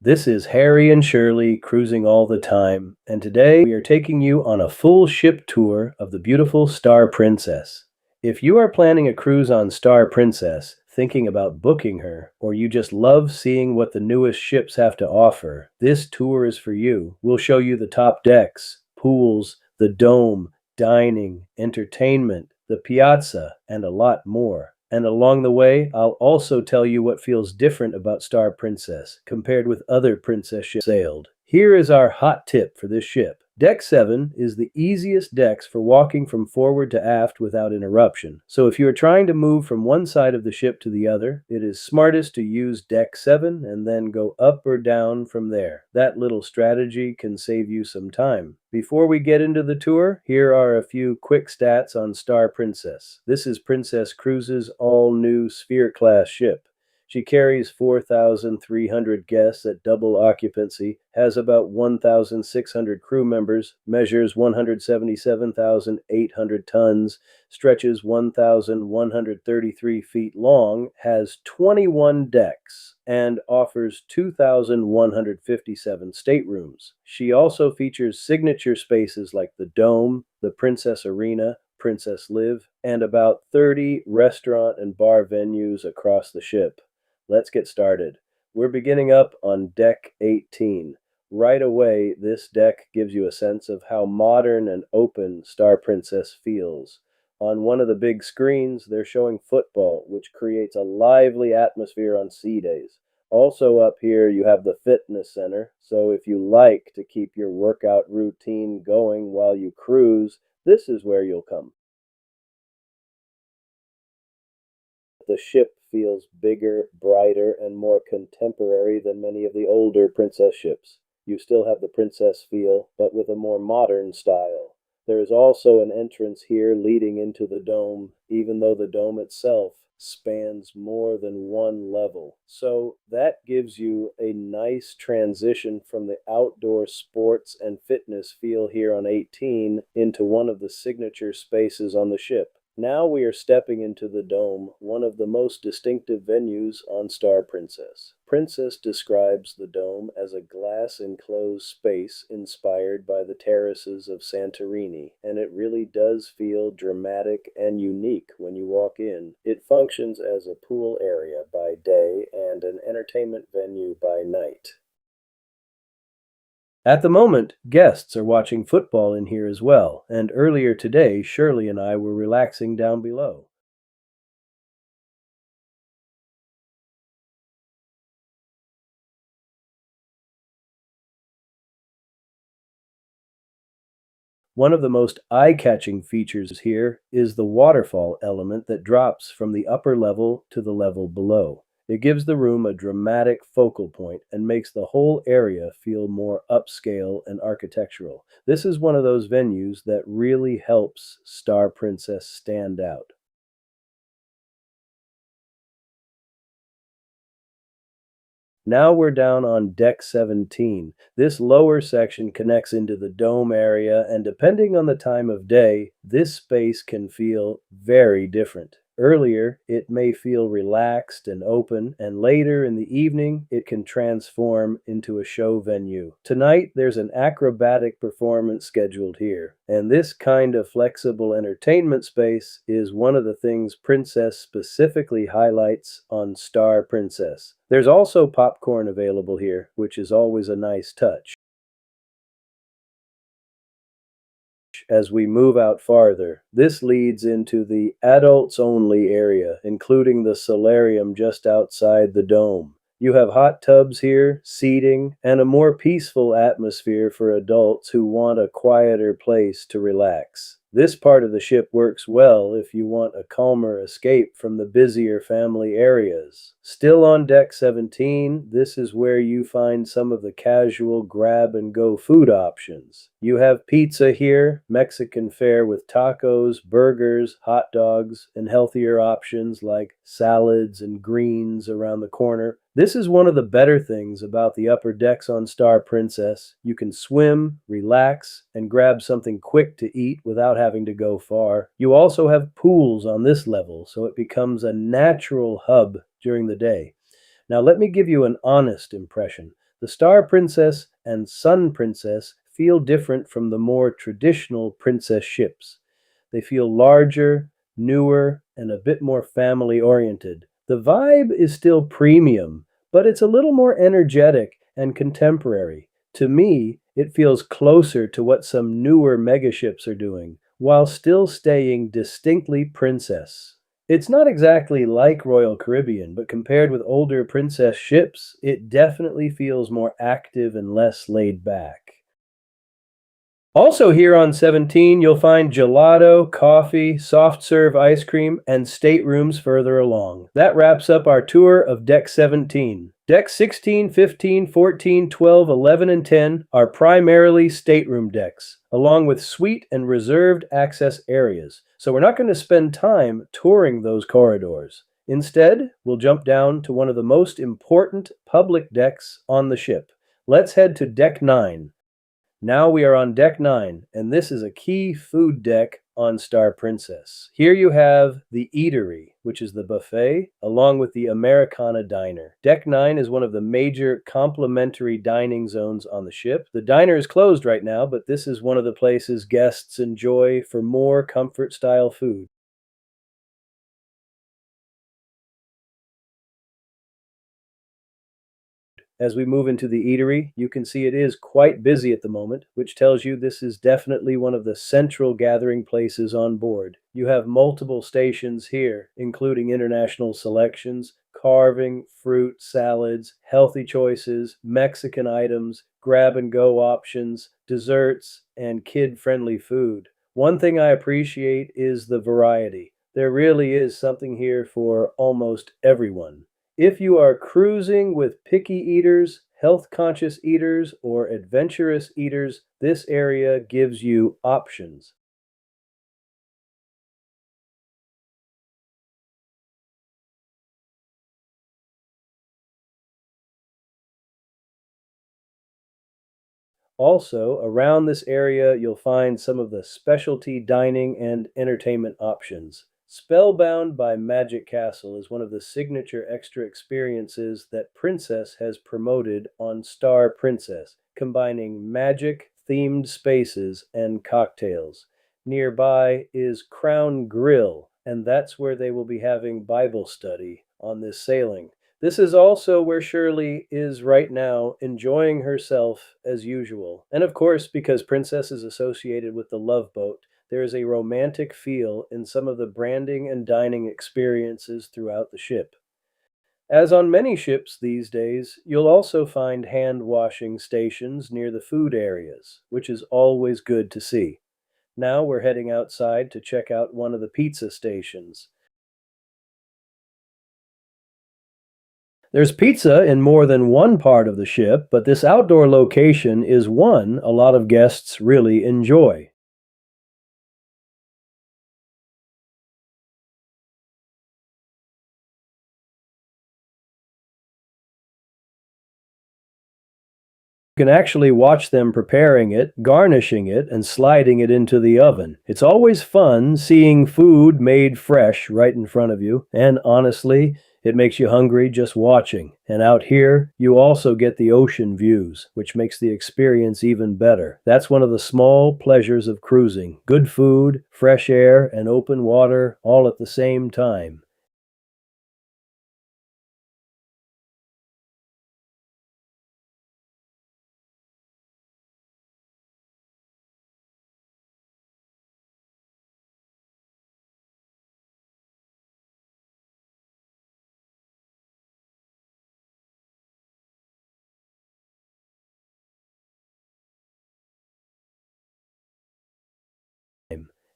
This is Harry and Shirley cruising all the time, and today we are taking you on a full ship tour of the beautiful Star Princess. If you are planning a cruise on Star Princess, thinking about booking her, or you just love seeing what the newest ships have to offer, this tour is for you. We'll show you the top decks, pools, the dome, dining, entertainment, the piazza, and a lot more. And along the way, I'll also tell you what feels different about Star Princess compared with other princess ships sailed. Here is our hot tip for this ship. Deck 7 is the easiest decks for walking from forward to aft without interruption. So if you are trying to move from one side of the ship to the other, it is smartest to use Deck 7 and then go up or down from there. That little strategy can save you some time. Before we get into the tour, here are a few quick stats on Star Princess. This is Princess Cruises' all-new Sphere-class ship. She carries 4,300 guests at double occupancy, has about 1,600 crew members, measures 177,800 tons, stretches 1,133 feet long, has 21 decks, and offers 2,157 staterooms. She also features signature spaces like the Dome, the Princess Arena, Princess Live, and about 30 restaurant and bar venues across the ship. Let's get started. We're beginning up on Deck 18. Right away, this deck gives you a sense of how modern and open Star Princess feels. On one of the big screens, they're showing football, which creates a lively atmosphere on sea days. Also up here, you have the fitness center, so if you like to keep your workout routine going while you cruise, this is where you'll come. The ship feels bigger, brighter, and more contemporary than many of the older princess ships. You still have the princess feel, but with a more modern style. There is also an entrance here leading into the dome, even though the dome itself spans more than one level. So that gives you a nice transition from the outdoor sports and fitness feel here on 18 into one of the signature spaces on the ship. Now we are stepping into the Dome, one of the most distinctive venues on Star Princess. Princess describes the Dome as a glass-enclosed space inspired by the terraces of Santorini, and it really does feel dramatic and unique when you walk in. It functions as a pool area by day and an entertainment venue by night. At the moment, guests are watching football in here as well, and earlier today, Shirley and I were relaxing down below. One of the most eye-catching features here is the waterfall element that drops from the upper level to the level below. It gives the room a dramatic focal point and makes the whole area feel more upscale and architectural. This is one of those venues that really helps Star Princess stand out. Now we're down on Deck 17. This lower section connects into the dome area, and depending on the time of day, this space can feel very different. Earlier, it may feel relaxed and open, and later in the evening, it can transform into a show venue. Tonight, there's an acrobatic performance scheduled here, and this kind of flexible entertainment space is one of the things Princess specifically highlights on Star Princess. There's also popcorn available here, which is always a nice touch. As we move out farther, this leads into the adults only area, including the solarium just outside the dome. You have hot tubs here, seating, and a more peaceful atmosphere for adults who want a quieter place to relax. This part of the ship works well if you want a calmer escape from the busier family areas. Still on Deck 17, this is where you find some of the casual grab-and-go food options. You have pizza here, Mexican fare with tacos, burgers, hot dogs, and healthier options like salads and greens around the corner. This is one of the better things about the upper decks on Star Princess. You can swim, relax, and grab something quick to eat without having to go far. You also have pools on this level, so it becomes a natural hub during the day. Now let me give you an honest impression. The Star Princess and Sun Princess feel different from the more traditional princess ships. They feel larger, newer, and a bit more family oriented. The vibe is still premium, but it's a little more energetic and contemporary. To me, it feels closer to what some newer megaships are doing, while still staying distinctly princess. It's not exactly like Royal Caribbean, but compared with older princess ships, it definitely feels more active and less laid back. Also, here on 17, you'll find gelato, coffee, soft serve ice cream, and staterooms further along. That wraps up our tour of Deck 17. Decks 16, 15, 14, 12, 11, and 10 are primarily stateroom decks, along with suite and reserved access areas. So we're not going to spend time touring those corridors. Instead, we'll jump down to one of the most important public decks on the ship. Let's head to Deck 9. Now we are on Deck 9, and this is a key food deck on Star Princess. Here you have the eatery, which is the buffet, along with the Americana diner. Deck 9 is one of the major complimentary dining zones on the ship. The diner is closed right now, but this is one of the places guests enjoy for more comfort-style food. As we move into the eatery, you can see it is quite busy at the moment, which tells you this is definitely one of the central gathering places on board. You have multiple stations here, including international selections, carving, fruit, salads, healthy choices, Mexican items, grab and go options, desserts, and kid friendly food. One thing I appreciate is the variety. There really is something here for almost everyone. If you are cruising with picky eaters, health conscious eaters, or adventurous eaters, this area gives you options. Also, around this area, you'll find some of the specialty dining and entertainment options. Spellbound by Magic Castle is one of the signature extra experiences that Princess has promoted on Star Princess, combining magic themed spaces and cocktails. Nearby is Crown Grill, and that's where they will be having Bible study on this sailing. This is also where Shirley is right now, enjoying herself as usual. And of course, because Princess is associated with the Love Boat, there is a romantic feel in some of the branding and dining experiences throughout the ship. As on many ships these days, you'll also find hand washing stations near the food areas, which is always good to see. Now we're heading outside to check out one of the pizza stations. There's pizza in more than one part of the ship, but this outdoor location is one a lot of guests really enjoy. You can actually watch them preparing it, garnishing it, and sliding it into the oven. It's always fun seeing food made fresh right in front of you, and honestly, it makes you hungry just watching. And out here, you also get the ocean views, which makes the experience even better. That's one of the small pleasures of cruising. Good food, fresh air, and open water all at the same time.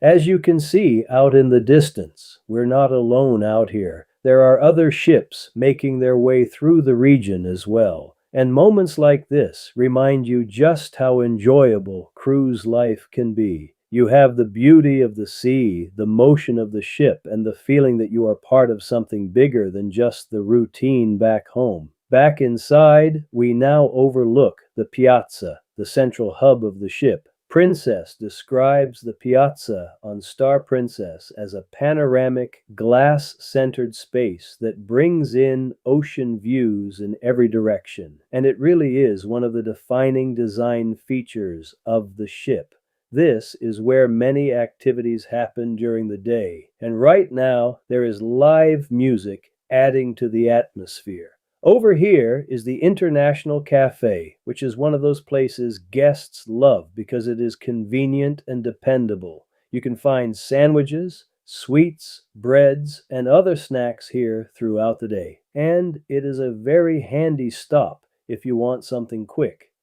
As you can see out in the distance, we're not alone out here. There are other ships making their way through the region as well. And moments like this remind you just how enjoyable cruise life can be. You have the beauty of the sea, the motion of the ship, and the feeling that you are part of something bigger than just the routine back home. Back inside, we now overlook the piazza, the central hub of the ship. Princess describes the Piazza on Star Princess as a panoramic, glass-centered space that brings in ocean views in every direction, and it really is one of the defining design features of the ship. This is where many activities happen during the day, and right now there is live music adding to the atmosphere. Over here is the International Cafe, which is one of those places guests love because it is convenient and dependable. You can find sandwiches, sweets, breads, and other snacks here throughout the day. And it is a very handy stop if you want something quick.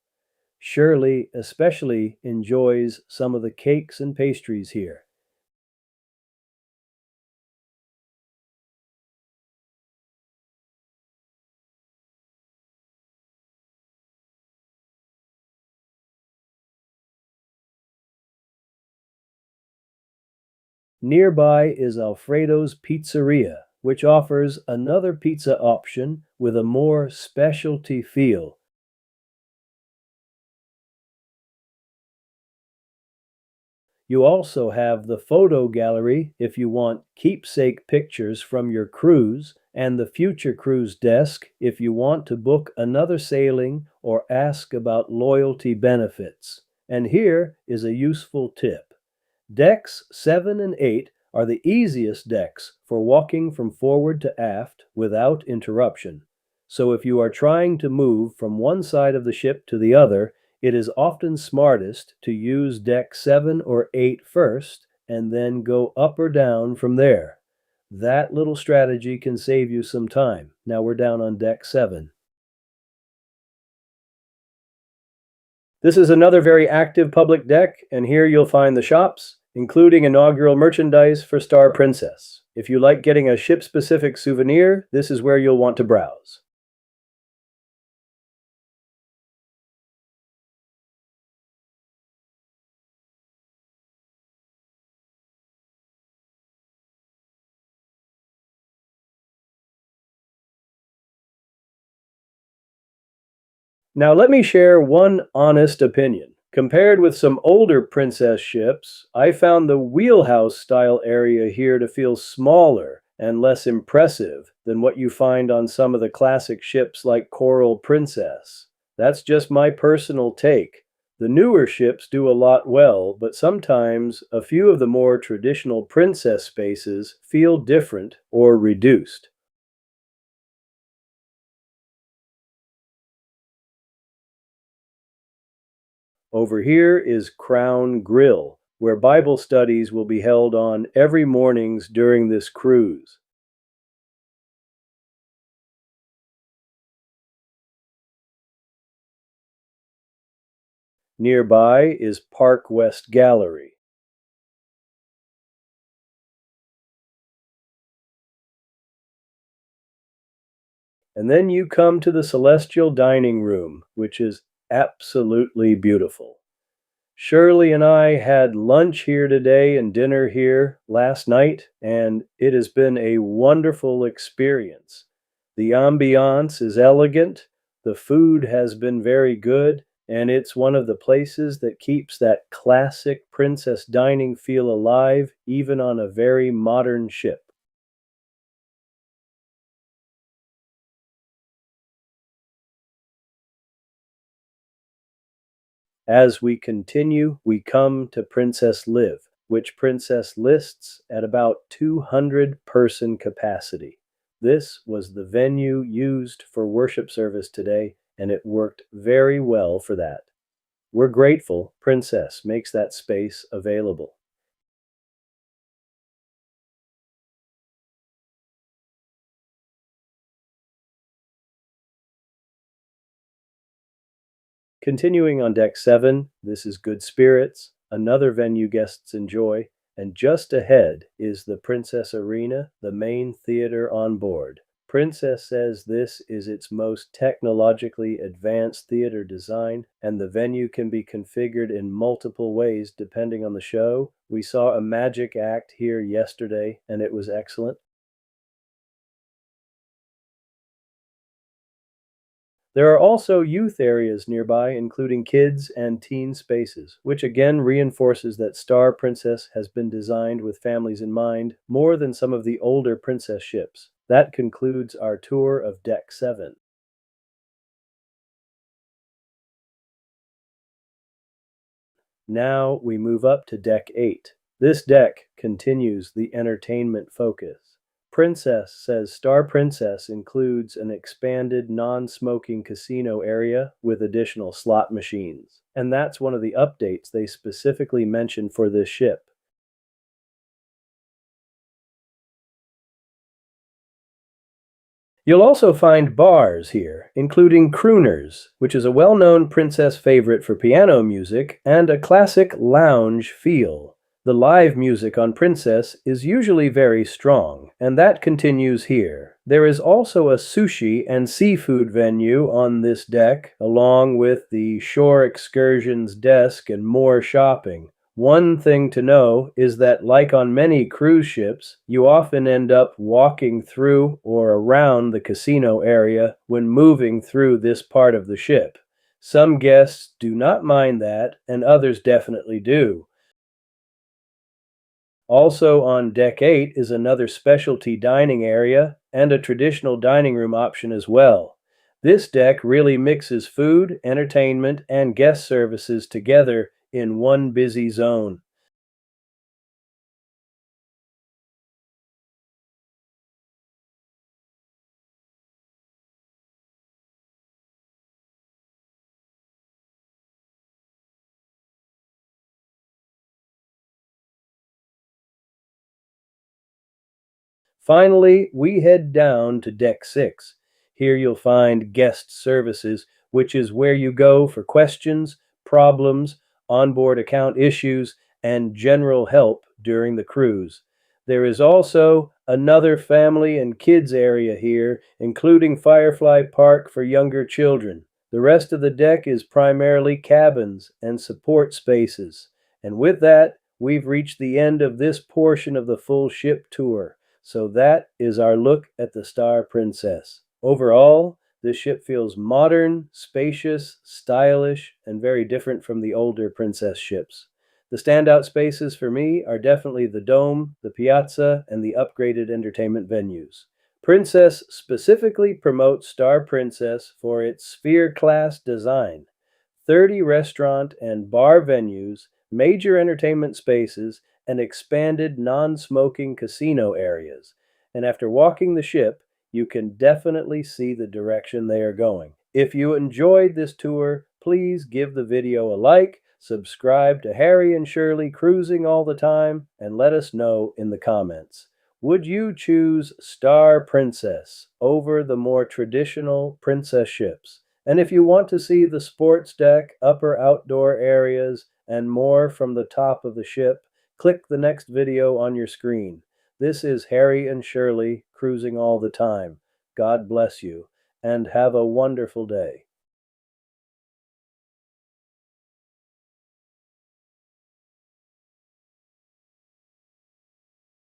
Shirley especially enjoys some of the cakes and pastries here. Nearby is Alfredo's Pizzeria, which offers another pizza option with a more specialty feel. You also have the photo gallery if you want keepsake pictures from your cruise, and the future cruise desk if you want to book another sailing or ask about loyalty benefits. And here is a useful tip. Decks 7 and 8 are the easiest decks for walking from forward to aft without interruption. So if you are trying to move from one side of the ship to the other, it is often smartest to use deck 7 or 8 first and then go up or down from there. That little strategy can save you some time. Now we're down on deck 7. This is another very active public deck, and here you'll find the shops, including inaugural merchandise for Star Princess. If you like getting a ship-specific souvenir, this is where you'll want to browse. Now let me share one honest opinion. Compared with some older princess ships, I found the wheelhouse style area here to feel smaller and less impressive than what you find on some of the classic ships like Coral Princess. That's just my personal take. The newer ships do a lot well, but sometimes a few of the more traditional princess spaces feel different or reduced. Over here is Crown Grill, where Bible studies will be held on every mornings during this cruise. Nearby is Park West Gallery. And then you come to the Celestial Dining Room, which is absolutely beautiful. Shirley and I had lunch here today and dinner here last night, and it has been a wonderful experience. The ambiance is elegant, the food has been very good, and it's one of the places that keeps that classic princess dining feel alive even on a very modern ship. As we continue, we come to Princess Live, which Princess lists at about 200 person capacity. This was the venue used for worship service today, and it worked very well for that. We're grateful Princess makes that space available. Continuing on deck 7, this is Good Spirits, another venue guests enjoy, and just ahead is the Princess Arena, the main theater on board. Princess says this is its most technologically advanced theater design, and the venue can be configured in multiple ways depending on the show. We saw a magic act here yesterday, and it was excellent. There are also youth areas nearby, including kids and teen spaces, which again reinforces that Star Princess has been designed with families in mind more than some of the older princess ships. That concludes our tour of Deck 7. Now we move up to Deck 8. This deck continues the entertainment focus. Princess says Star Princess includes an expanded non smoking casino area with additional slot machines. And that's one of the updates they specifically mentioned for this ship. You'll also find bars here, including Crooners, which is a well known princess favorite for piano music, and a classic lounge feel. The live music on Princess is usually very strong, and that continues here. There is also a sushi and seafood venue on this deck, along with the shore excursions desk and more shopping. One thing to know is that, like on many cruise ships, you often end up walking through or around the casino area when moving through this part of the ship. Some guests do not mind that, and others definitely do. Also on Deck 8 is another specialty dining area and a traditional dining room option as well. This deck really mixes food, entertainment, and guest services together in one busy zone. Finally, we head down to Deck 6. Here you'll find guest services, which is where you go for questions, problems, onboard account issues, and general help during the cruise. There is also another family and kids area here, including Firefly Park for younger children. The rest of the deck is primarily cabins and support spaces. And with that, we've reached the end of this portion of the full ship tour. So that is our look at the Star Princess. Overall, this ship feels modern, spacious, stylish, and very different from the older Princess ships. The standout spaces for me are definitely the dome, the piazza, and the upgraded entertainment venues. Princess specifically promotes Star Princess for its sphere class design. 30 restaurant and bar venues, major entertainment spaces, and expanded non smoking casino areas. And after walking the ship, you can definitely see the direction they are going. If you enjoyed this tour, please give the video a like, subscribe to Harry and Shirley Cruising All the Time, and let us know in the comments. Would you choose Star Princess over the more traditional princess ships? And if you want to see the sports deck, upper outdoor areas, and more from the top of the ship, click the next video on your screen. This is Harry and Shirley Cruising All the Time. God bless you, and have a wonderful day.